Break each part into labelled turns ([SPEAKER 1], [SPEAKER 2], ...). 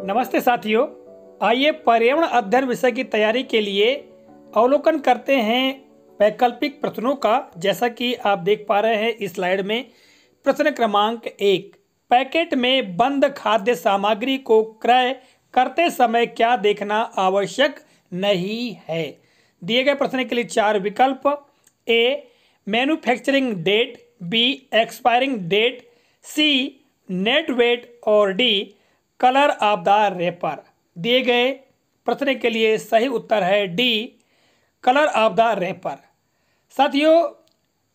[SPEAKER 1] नमस्ते साथियों, आइए पर्यावरण अध्ययन विषय की तैयारी के लिए अवलोकन करते हैं वैकल्पिक प्रश्नों का। जैसा कि आप देख पा रहे हैं इस स्लाइड में प्रश्न क्रमांक 1, पैकेट में बंद खाद्य सामग्री को क्रय करते समय क्या देखना आवश्यक नहीं है। दिए गए प्रश्न के लिए 4 विकल्प। A, manufacturing date, B, expiring date, C, net weight और D, colour of the wrapper. दिए गए प्रश्न के लिए सही उत्तर है D, colour of the wrapper. साथियों,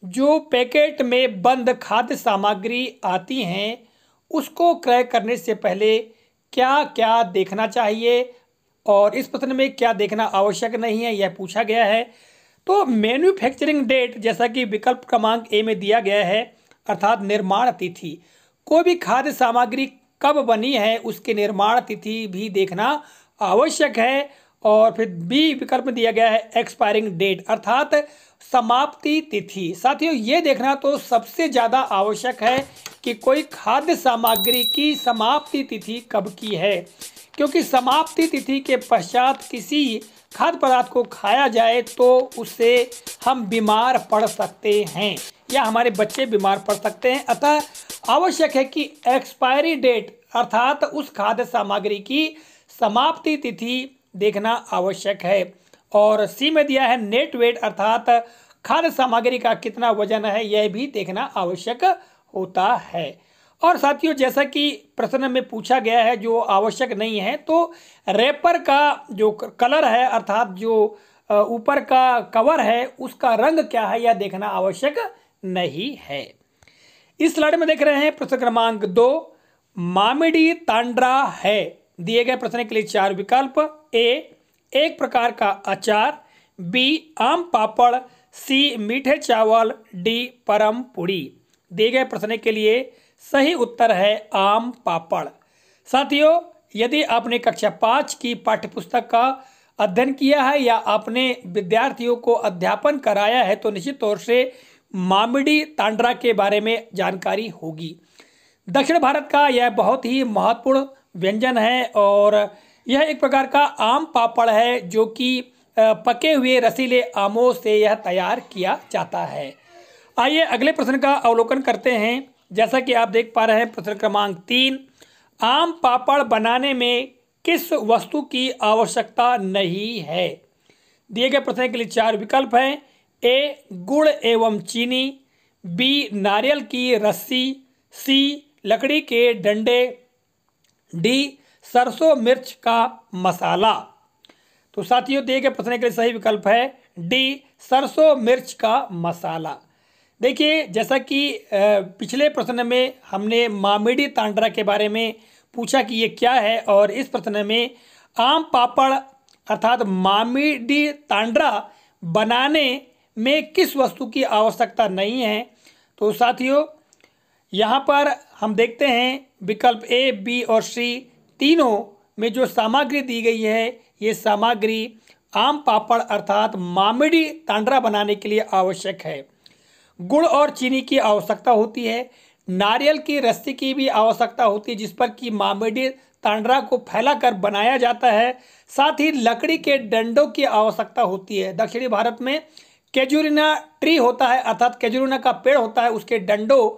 [SPEAKER 1] जो पैकेट में बंद खाद्य सामग्री आती हैं उसको क्रय करने से पहले क्या क्या देखना चाहिए और इस प्रश्न में क्या देखना आवश्यक नहीं है, यह पूछा गया है। तो मैन्युफैक्चरिंग डेट, जैसा कि विकल्प क्रमांक ए में दिया गया है, अर्थात निर्माण तिथि, कोई भी खाद्य सामग्री कब बनी है उसके निर्माण तिथि भी देखना आवश्यक है। और फिर बी विकल्प में दिया गया है एक्सपायरिंग डेट, अर्थात समाप्ति तिथि। साथियों, ये देखना तो सबसे ज़्यादा आवश्यक है कि कोई खाद्य सामग्री की समाप्ति तिथि कब की है, क्योंकि समाप्ति तिथि के पश्चात किसी खाद्य पदार्थ को खाया जाए तो उससे हम बीमार पड़ सकते हैं या हमारे बच्चे बीमार पड़ सकते हैं। अतः आवश्यक है कि एक्सपायरी डेट अर्थात उस खाद्य सामग्री की समाप्ति तिथि देखना आवश्यक है। और सी में दिया है नेट वेट, अर्थात खाद्य सामग्री का कितना वजन है, यह भी देखना आवश्यक होता है। और साथियों, जैसा कि प्रश्न में पूछा गया है जो आवश्यक नहीं है, तो रैपर का जो कलर है अर्थात जो ऊपर का कवर है उसका रंग क्या है, यह देखना आवश्यक नहीं है। इस स्लाइड में देख रहे हैं प्रश्न क्रमांक 2, मामिडी तांड्रा है। दिए गए प्रश्न के लिए 4 विकल्प। ए, एक प्रकार का अचार, बी, आम पापड़, सी, मीठे चावल, डी, परम पुड़ी। दिए गए प्रश्न के लिए सही उत्तर है आम पापड़। साथियों, यदि आपने कक्षा 5 की पाठ्यपुस्तक का अध्ययन किया है या आपने विद्यार्थियों को अध्यापन कराया है तो निश्चित तौर से मामिडी तांड्रा के बारे में जानकारी होगी। दक्षिण भारत का यह बहुत ही महत्वपूर्ण व्यंजन है और यह एक प्रकार का आम पापड़ है जो कि पके हुए रसीले आमों से यह तैयार किया जाता है। आइए अगले प्रश्न का अवलोकन करते हैं। जैसा कि आप देख पा रहे हैं प्रश्न क्रमांक 3, आम पापड़ बनाने में किस वस्तु की आवश्यकता नहीं है। दिए गए प्रश्न के लिए 4 विकल्प हैं। ए, गुड़ एवं चीनी, बी, नारियल की रस्सी, सी, लकड़ी के डंडे, डी, सरसों मिर्च का मसाला। तो साथियों, दिए गए प्रश्न के लिए सही विकल्प है डी, सरसों मिर्च का मसाला। देखिए, जैसा कि पिछले प्रश्न में हमने मामिडी तांड्रा के बारे में पूछा कि ये क्या है, और इस प्रश्न में आम पापड़ अर्थात मामिडी तांड्रा बनाने में किस वस्तु की आवश्यकता नहीं है। तो साथियों, यहाँ पर हम देखते हैं विकल्प ए, बी और सी तीनों में जो सामग्री दी गई है, ये सामग्री आम पापड़ अर्थात मामिडी तांड्रा बनाने के लिए आवश्यक है। गुड़ और चीनी की आवश्यकता होती है, नारियल की रस्सी की भी आवश्यकता होती है जिस पर कि मामिडी तांड्रा को फैलाकर बनाया जाता है। साथ ही लकड़ी के डंडों की आवश्यकता होती है। दक्षिणी भारत में कैजुरिना ट्री होता है, अर्थात कैजुरिना का पेड़ होता है, उसके डंडों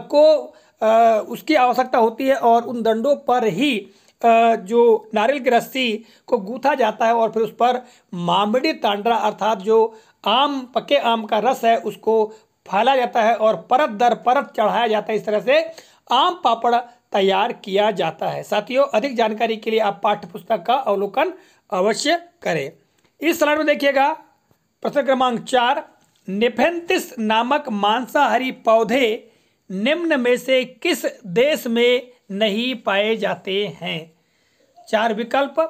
[SPEAKER 1] को उसकी आवश्यकता होती है और उन डंडों पर ही जो नारियल की रस्सी को गूंथा जाता है और फिर उस पर मामिडी तांड्रा अर्थात जो आम पके आम का रस है उसको फैला जाता है और परत दर परत चढ़ाया जाता है। इस तरह से आम पापड़ तैयार किया जाता है। साथियों, अधिक जानकारी के लिए आप पाठ्यपुस्तक का अवलोकन अवश्य करें। इस स्लाइड में देखिएगा प्रश्न क्रमांक 4, नेफेंथिस नामक मांसाहारी पौधे निम्न में से किस देश में नहीं पाए जाते हैं। 4 विकल्प।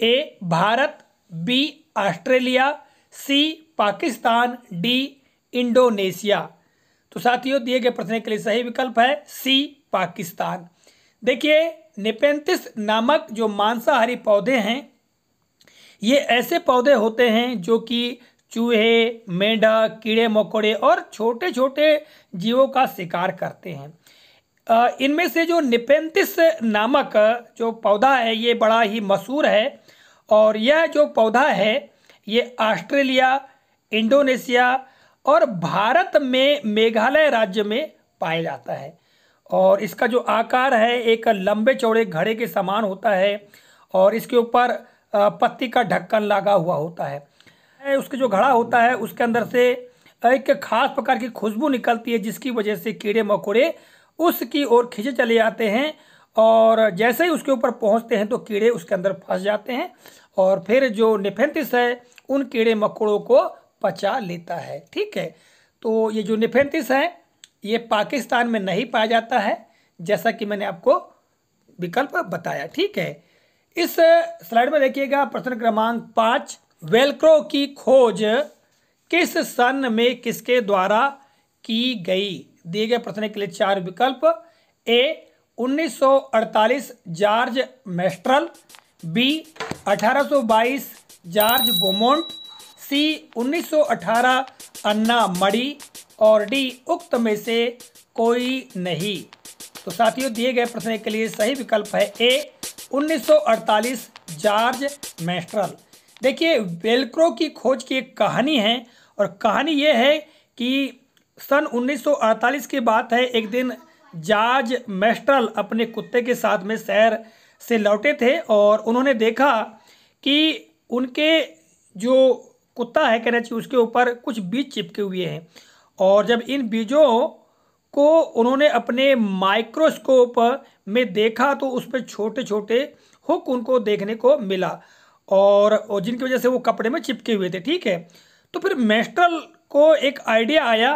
[SPEAKER 1] ए, भारत, बी, ऑस्ट्रेलिया, सी, पाकिस्तान, डी, इंडोनेशिया। तो साथियों, दिए गए प्रश्न के लिए सही विकल्प है सी, पाकिस्तान। देखिए, नेफेंथिस नामक जो मांसाहारी पौधे हैं, ये ऐसे पौधे होते हैं जो कि चूहे, मेंढक, कीड़े मकोड़े और छोटे छोटे जीवों का शिकार करते हैं। इनमें से जो निपेंथिस नामक जो पौधा है ये बड़ा ही मशहूर है, और यह जो पौधा है ये ऑस्ट्रेलिया, इंडोनेशिया और भारत में मेघालय राज्य में पाया जाता है। और इसका जो आकार है एक लंबे चौड़े घड़े के समान होता है, और इसके ऊपर पत्ती का ढक्कन लगा हुआ होता है। उसके जो घड़ा होता है उसके अंदर से एक खास प्रकार की खुशबू निकलती है, जिसकी वजह से कीड़े मकोड़े उसकी ओर खींचे चले जाते हैं, और जैसे ही उसके ऊपर पहुंचते हैं तो कीड़े उसके अंदर फंस जाते हैं, और फिर जो निफेंथिस है उन कीड़े मकोड़ों को पचा लेता है। ठीक है, तो ये जो निफेंथिस है ये पाकिस्तान में नहीं पाया जाता है, जैसा कि मैंने आपको विकल्प बताया। ठीक है, इस स्लाइड में देखिएगा प्रश्न क्रमांक 5, वेलक्रो की खोज किस सन में किसके द्वारा की गई? दिए गए प्रश्न के लिए 4 विकल्प। ए 1948 George menstrual, B 1822 George Beaumont, सी 1918 अन्ना मड़ी, और डी उक्त में से कोई नहीं। तो साथियों दिए गए प्रश्न के लिए सही विकल्प है ए 1948 जॉर्ज मेस्ट्रल। देखिए, वेलक्रो की खोज की एक कहानी है, और कहानी ये है कि सन 1948 की बात है। एक दिन जॉर्ज मेस्ट्रल अपने कुत्ते के साथ में शहर से लौटे थे, और उन्होंने देखा कि उनके जो कुत्ता है कहना चाहिए उसके ऊपर कुछ बीज चिपके हुए हैं, और जब इन बीजों को उन्होंने अपने माइक्रोस्कोप में देखा तो उस पर छोटे छोटे हुक उनको देखने को मिला, और जिनकी वजह से वो कपड़े में चिपके हुए थे। ठीक है, तो फिर मेस्ट्रल को एक आइडिया आया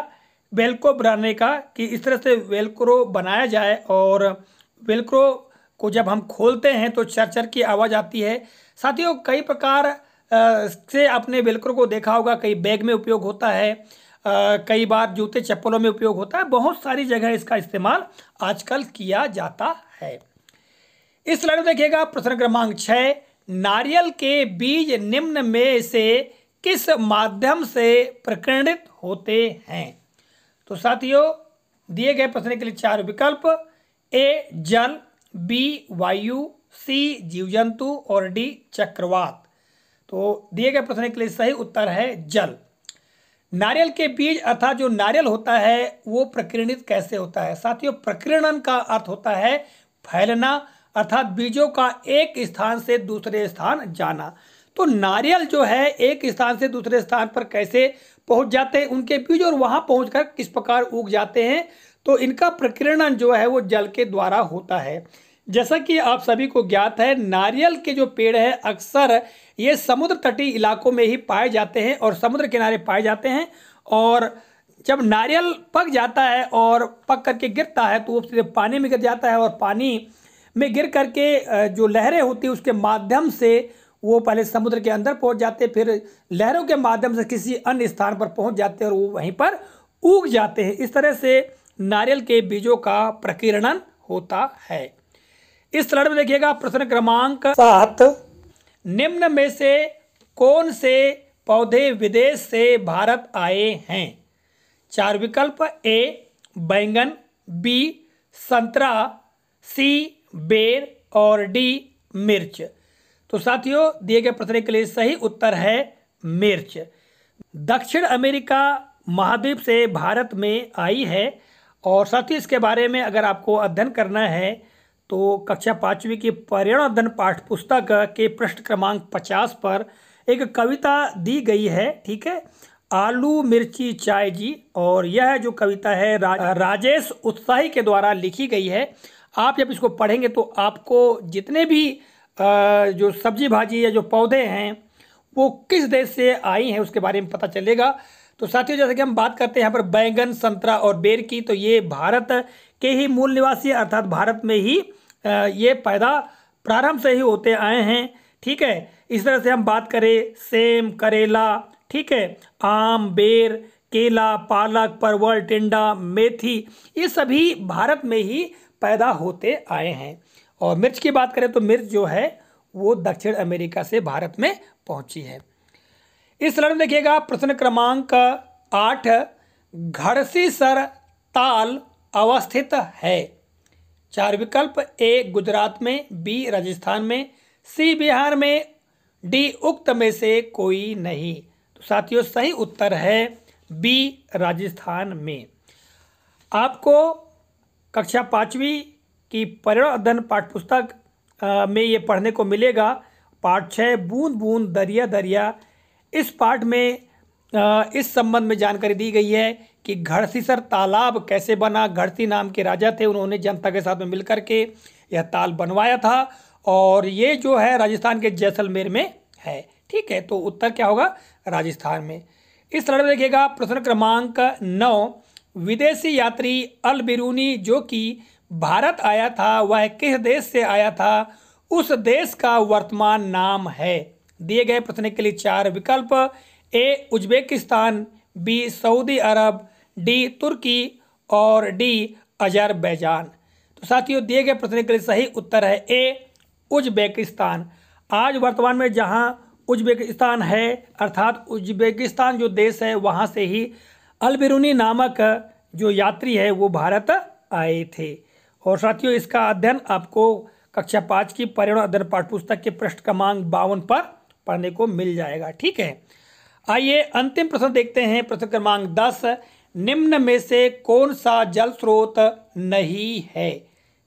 [SPEAKER 1] वेलक्रो बनाने का कि इस तरह से वेलक्रो बनाया जाए, और वेलक्रो को जब हम खोलते हैं तो चर चर की आवाज़ आती है। साथियों, कई प्रकार से आपने वेलक्रो को देखा होगा, कई बैग में उपयोग होता है, कई बार जूते चप्पलों में उपयोग होता है, बहुत सारी जगह इसका इस्तेमाल आजकल किया जाता है। इस स्लाइड में देखिएगा प्रश्न क्रमांक 6, नारियल के बीज निम्न में से किस माध्यम से प्रकीर्णित होते हैं? तो साथियों दिए गए प्रश्न के लिए 4 विकल्प। ए जल, बी वायु, सी जीव जंतु, और डी चक्रवात। तो दिए गए प्रश्न के लिए सही उत्तर है जल। नारियल के बीज अर्थात जो नारियल होता है वो प्रकीर्णित कैसे होता है? साथियों, प्रकीर्णन का अर्थ होता है फैलना, अर्थात बीजों का एक स्थान से दूसरे स्थान जाना। तो नारियल जो है एक स्थान से दूसरे स्थान पर कैसे पहुंच जाते हैं उनके बीज, और वहां पहुंचकर किस प्रकार उग जाते हैं, तो इनका प्रकीर्णन जो है वो जल के द्वारा होता है। जैसा कि आप सभी को ज्ञात है, नारियल के जो पेड़ है अक्सर ये समुद्र तटीय इलाकों में ही पाए जाते हैं और समुद्र किनारे पाए जाते हैं, और जब नारियल पक जाता है और पक करके गिरता है तो वो सीधे पानी में गिर जाता है, और पानी में गिर करके जो लहरें होती है उसके माध्यम से वो पहले समुद्र के अंदर पहुंच जाते हैं, फिर लहरों के माध्यम से किसी अन्य स्थान पर पहुंच जाते हैं और वो वहीं पर उग जाते हैं। इस तरह से नारियल के बीजों का प्रकीर्णन होता है। इस स्लाइड में देखिएगा प्रश्न क्रमांक 7, निम्न में से कौन से पौधे विदेश से भारत आए हैं? 4 विकल्प। ए बैंगन, बी संतरा, सी बेर, और डी मिर्च। तो साथियों दिए गए प्रश्न के लिए सही उत्तर है मिर्च। दक्षिण अमेरिका महाद्वीप से भारत में आई है, और साथियों इसके बारे में अगर आपको अध्ययन करना है तो कक्षा 5वीं की पर्यावरण अध्ययन पाठ्य पुस्तक के पृष्ठ क्रमांक 50 पर एक कविता दी गई है। ठीक है, आलू मिर्ची चाय जी, और यह जो कविता है राजेश उत्साही के द्वारा लिखी गई है। आप जब इसको पढ़ेंगे तो आपको जितने भी जो सब्जी भाजी या जो पौधे हैं वो किस देश से आई हैं उसके बारे में पता चलेगा। तो साथियों जैसे कि हम बात करते हैं यहाँ पर बैंगन, संतरा और बेर की, तो ये भारत के ही मूल निवासी अर्थात भारत में ही ये पैदा प्रारंभ से ही होते आए हैं। ठीक है, इस तरह से हम बात करें सेम, करेला, ठीक है, आम, बेर, केला, पालक, परवल, टिंडा, मेथी, ये सभी भारत में ही पैदा होते आए हैं। और मिर्च की बात करें तो मिर्च जो है वो दक्षिण अमेरिका से भारत में पहुंची है। इस स्लाइड में देखिएगा प्रश्न क्रमांक 8, घड़सी सर ताल अवस्थित है? चार विकल्प, ए गुजरात में, बी राजस्थान में, सी बिहार में, डी उक्त में से कोई नहीं। तो साथियों सही उत्तर है बी राजस्थान में। आपको कक्षा 5वीं की पर्यावरण अध्ययन पाठ्यपुस्तक में ये पढ़ने को मिलेगा। पाठ 6 बूंद बूंद दरिया दरिया। इस पाठ में इस संबंध में जानकारी दी गई है कि घड़सीसर तालाब कैसे बना। घड़सी नाम के राजा थे, उन्होंने जनता के साथ में मिलकर के यह ताल बनवाया था और ये जो है राजस्थान के जैसलमेर में है। ठीक है, तो उत्तर क्या होगा? राजस्थान में। इस लड़ाई में देखिएगा प्रश्न क्रमांक 9, विदेशी यात्री अल बिरूनी जो कि भारत आया था वह किस देश से आया था, उस देश का वर्तमान नाम है। दिए गए प्रश्न के लिए चार विकल्प, ए उज्बेकिस्तान, बी सऊदी अरब, डी तुर्की और डी अजरबैजान। तो साथियों दिए गए प्रश्न के लिए सही उत्तर है ए उज्बेकिस्तान। आज वर्तमान में जहां उज्बेकिस्तान है अर्थात उज्बेकिस्तान जो देश है वहां से ही अल बिरूनी नामक जो यात्री है वो भारत आए थे। और साथियों इसका अध्ययन आपको कक्षा 5 की पर्यावरण अध्ययन पाठ्यपुस्तक के पृष्ठ क्रमांक 52 पर पढ़ने को मिल जाएगा। ठीक है, आइए अंतिम प्रश्न देखते हैं। प्रश्न क्रमांक 10, निम्न में से कौन सा जल स्रोत नहीं है।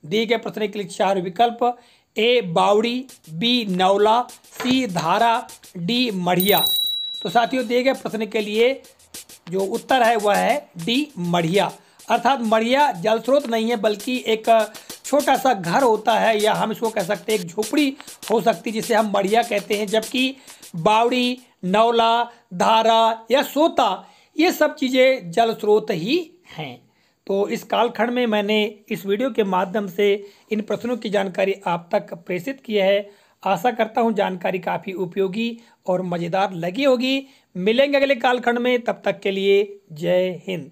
[SPEAKER 1] दिए गए प्रश्न के लिए चार विकल्प, ए बावड़ी, बी नौला, सी धारा, डी मढ़िया। तो साथियों दिए गए प्रश्न के लिए जो उत्तर है वह है डी मढ़िया। अर्थात मढ़िया जल स्रोत नहीं है बल्कि एक छोटा सा घर होता है या हम इसको कह सकते हैं एक झोपड़ी हो सकती है जिसे हम मढ़िया कहते हैं। जबकि बावड़ी, नौला, धारा या सोता ये सब चीज़ें जल स्रोत ही हैं। तो इस कालखंड में मैंने इस वीडियो के माध्यम से इन प्रश्नों की जानकारी आप तक प्रेषित की है। आशा करता हूं जानकारी काफ़ी उपयोगी और मज़ेदार लगी होगी। मिलेंगे अगले कालखंड में, तब तक के लिए जय हिंद।